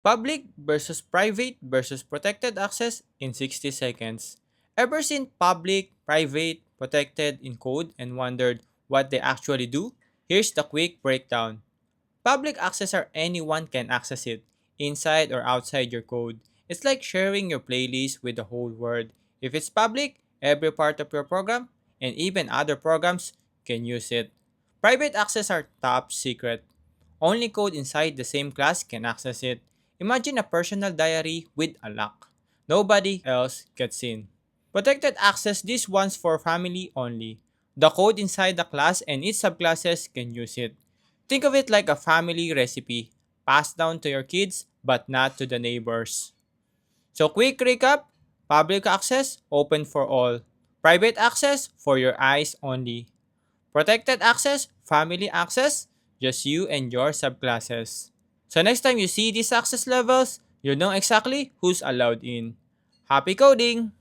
Public versus private versus protected access in 60 seconds. Ever seen public, private, protected in code and wondered what they actually do? Here's the quick breakdown. Public access are anyone can access it, inside or outside your code. It's like sharing your playlist with the whole world. If it's public, every part of your program and even other programs can use it. Private access are top secret. Only code inside the same class can access it. Imagine a personal diary with a lock. Nobody else gets in. Protected access, this one's for family only. The code inside the class and its subclasses can use it. Think of it like a family recipe, passed down to your kids but not to the neighbors. So quick recap, public access, open for all. Private access, for your eyes only. Protected access, family access, just you and your subclasses. So next time you see these access levels, you know exactly who's allowed in. Happy coding!